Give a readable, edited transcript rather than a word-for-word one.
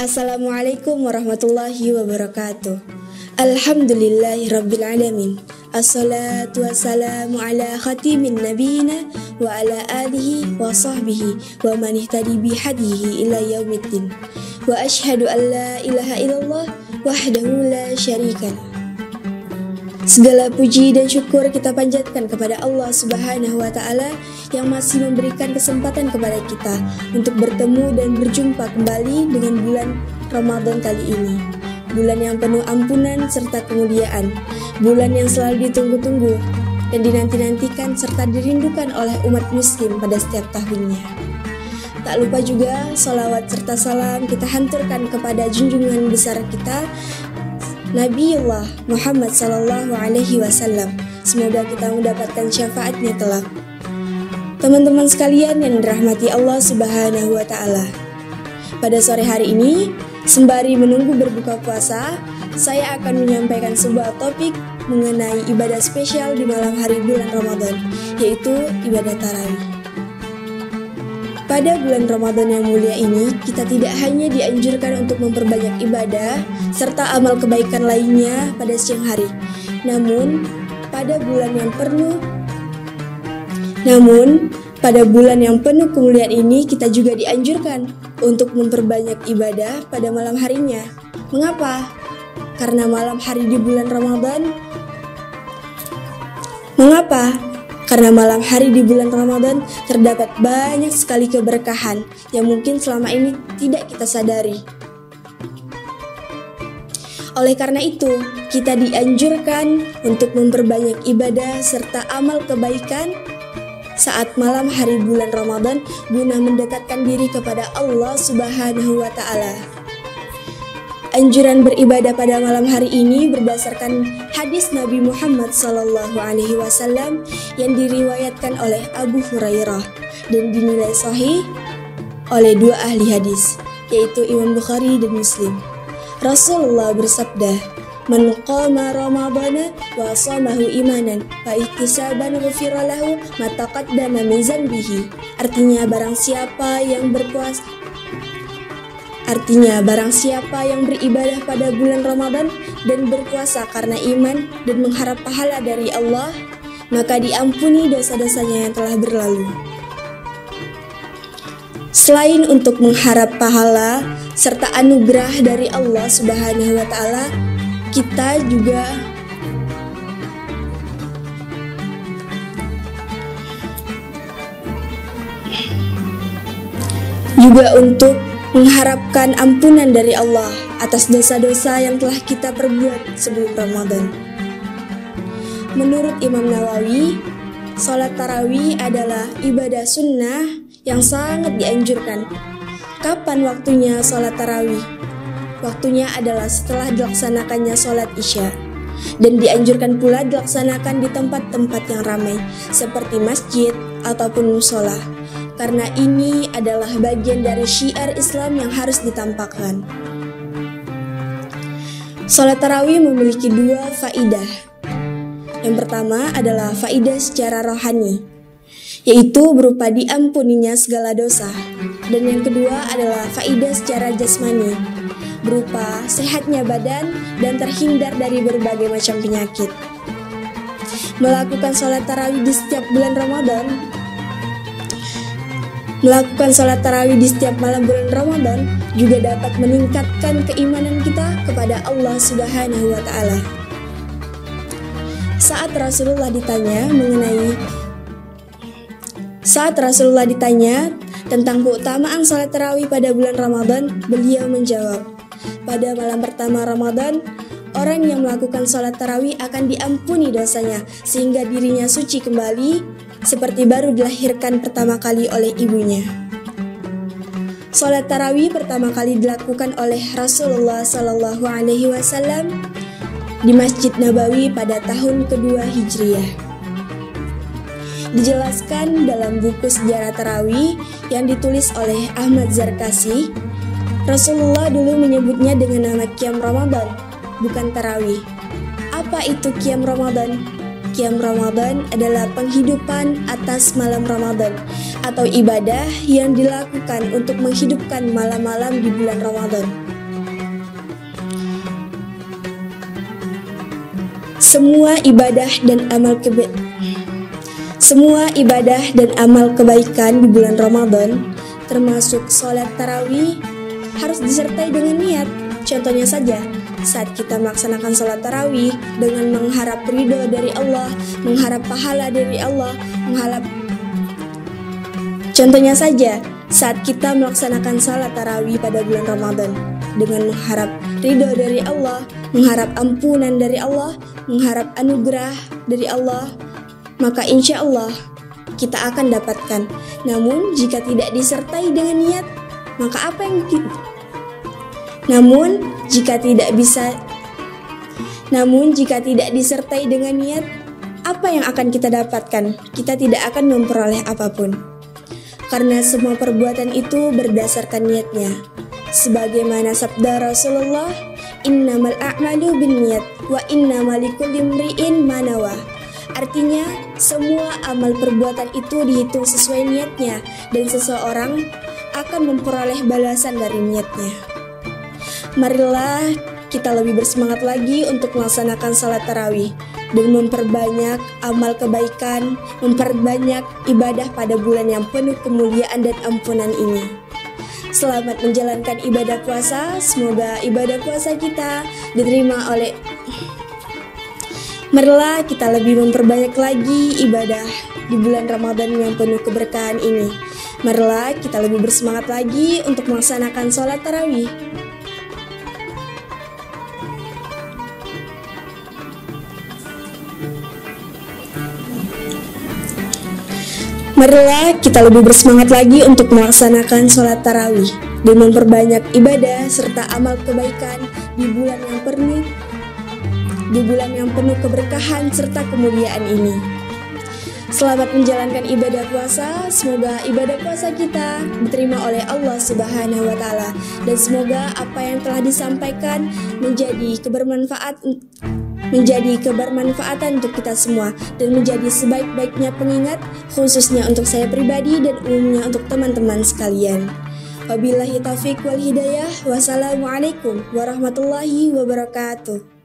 Assalamualaikum warahmatullahi wabarakatuh. Alhamdulillahi rabbil alamin. Assalatu wassalamu ala khatimin nabiyina wa ala alihi wa sahbihi wa man ihtadi bihadihi ila yaumiddin. Wa ashhadu an la ilaha illallah wahdahu la syarikalah. Segala puji dan syukur kita panjatkan kepada Allah Subhanahu wa Ta'ala yang masih memberikan kesempatan kepada kita untuk bertemu dan berjumpa kembali dengan bulan Ramadan kali ini. Bulan yang penuh ampunan serta kemuliaan, bulan yang selalu ditunggu-tunggu dan dinanti-nantikan serta dirindukan oleh umat muslim pada setiap tahunnya. Tak lupa juga salawat serta salam kita hanturkan kepada junjungan besar kita Nabiullah Muhammad sallallahu alaihi wasallam. Semoga kita mendapatkan syafaatnya kelak. Teman-teman sekalian yang dirahmati Allah Subhanahu wa Ta'ala, pada sore hari ini, sembari menunggu berbuka puasa, saya akan menyampaikan sebuah topik mengenai ibadah spesial di malam hari bulan Ramadan, yaitu ibadah tarawih. Pada bulan Ramadan yang mulia ini, kita tidak hanya dianjurkan untuk memperbanyak ibadah serta amal kebaikan lainnya pada siang hari. Namun, pada bulan yang penuh kemuliaan ini, kita juga dianjurkan untuk memperbanyak ibadah pada malam harinya. Mengapa? Karena malam hari di bulan Ramadan. Karena malam hari di bulan Ramadan terdapat banyak sekali keberkahan yang mungkin selama ini tidak kita sadari. Oleh karena itu, kita dianjurkan untuk memperbanyak ibadah serta amal kebaikan saat malam hari bulan Ramadan guna mendekatkan diri kepada Allah Subhanahu wa Ta'ala. Anjuran beribadah pada malam hari ini berdasarkan hadis Nabi Muhammad sallallahu alaihi wasallam yang diriwayatkan oleh Abu Hurairah dan dinilai sahih oleh dua ahli hadis, yaitu Imam Bukhari dan Muslim. Rasulullah bersabda, "Man qama Ramadana wa shamahu imanan wa ihtisaban ghufira lahu ma taqaddama min dzanbihi." Artinya barang siapa yang beribadah pada bulan Ramadan dan berpuasa karena iman dan mengharap pahala dari Allah, maka diampuni dosa-dosanya yang telah berlalu. Selain untuk mengharap pahala serta anugerah dari Allah Subhanahu wa Ta'ala, kita juga untuk mengharapkan ampunan dari Allah atas dosa-dosa yang telah kita perbuat sebelum Ramadan. Menurut Imam Nawawi, sholat tarawih adalah ibadah sunnah yang sangat dianjurkan. Kapan waktunya sholat tarawih? Waktunya adalah setelah dilaksanakannya sholat isya, dan dianjurkan pula dilaksanakan di tempat-tempat yang ramai seperti masjid ataupun mushola, karena ini adalah bagian dari syiar Islam yang harus ditampakkan. Sholat tarawih memiliki dua faidah. Yang pertama adalah faidah secara rohani, yaitu berupa diampuninya segala dosa. Dan yang kedua adalah faidah secara jasmani, berupa sehatnya badan dan terhindar dari berbagai macam penyakit. Melakukan sholat tarawih di setiap malam bulan Ramadan juga dapat meningkatkan keimanan kita kepada Allah Subhanahu wa Ta'ala. Saat Rasulullah ditanya tentang keutamaan sholat tarawih pada bulan Ramadan, beliau menjawab, pada malam pertama Ramadan, orang yang melakukan sholat tarawih akan diampuni dosanya sehingga dirinya suci kembali seperti baru dilahirkan pertama kali oleh ibunya. Sholat tarawih pertama kali dilakukan oleh Rasulullah sallallahu alaihi wasallam di Masjid Nabawi pada tahun kedua Hijriah. Dijelaskan dalam buku sejarah tarawih yang ditulis oleh Ahmad Zarkasi, Rasulullah dulu menyebutnya dengan nama Qiyam Ramadan, bukan tarawih. Apa itu Qiyam Ramadan? Qiyam Ramadan adalah penghidupan atas malam Ramadan atau ibadah yang dilakukan untuk menghidupkan malam-malam di bulan Ramadan. Semua ibadah dan amal kebaikan di bulan Ramadan, termasuk sholat tarawih, harus disertai dengan niat. Contohnya saja, saat kita melaksanakan sholat tarawih dengan mengharap ridho dari Allah, mengharap pahala dari Allah, Contohnya saja, saat kita melaksanakan sholat tarawih pada bulan Ramadan dengan mengharap ridho dari Allah, mengharap ampunan dari Allah, mengharap anugerah dari Allah, maka insya Allah kita akan dapatkan. Namun jika tidak disertai dengan niat, maka apa yang jika tidak disertai dengan niat, apa yang akan kita dapatkan? Kita tidak akan memperoleh apapun. Karena semua perbuatan itu berdasarkan niatnya. Sebagaimana sabda Rasulullah, "Innamal a'malu binniyat wa innamal likulli imri'in ma nawa." Artinya, semua amal perbuatan itu dihitung sesuai niatnya dan seseorang akan memperoleh balasan dari niatnya. Marilah kita lebih bersemangat lagi untuk melaksanakan salat tarawih dan memperbanyak amal kebaikan, memperbanyak ibadah pada bulan yang penuh kemuliaan dan ampunan ini. Selamat menjalankan ibadah puasa, semoga ibadah puasa kita diterima oleh. Marilah kita lebih memperbanyak lagi ibadah di bulan Ramadan yang penuh keberkahan ini. Marilah kita lebih bersemangat lagi untuk melaksanakan sholat tarawih. Marilah kita lebih bersemangat lagi untuk melaksanakan sholat tarawih dan memperbanyak ibadah serta amal kebaikan di bulan yang penuh keberkahan serta kemuliaan ini. Selamat menjalankan ibadah puasa, semoga ibadah puasa kita diterima oleh Allah Subhanahu wa Ta'ala, dan semoga apa yang telah disampaikan menjadi kebermanfaatan untuk kita semua dan menjadi sebaik-baiknya pengingat, khususnya untuk saya pribadi dan umumnya untuk teman-teman sekalian. Wabillahi taufiq wal hidayah. Wassalamualaikum warahmatullahi wabarakatuh.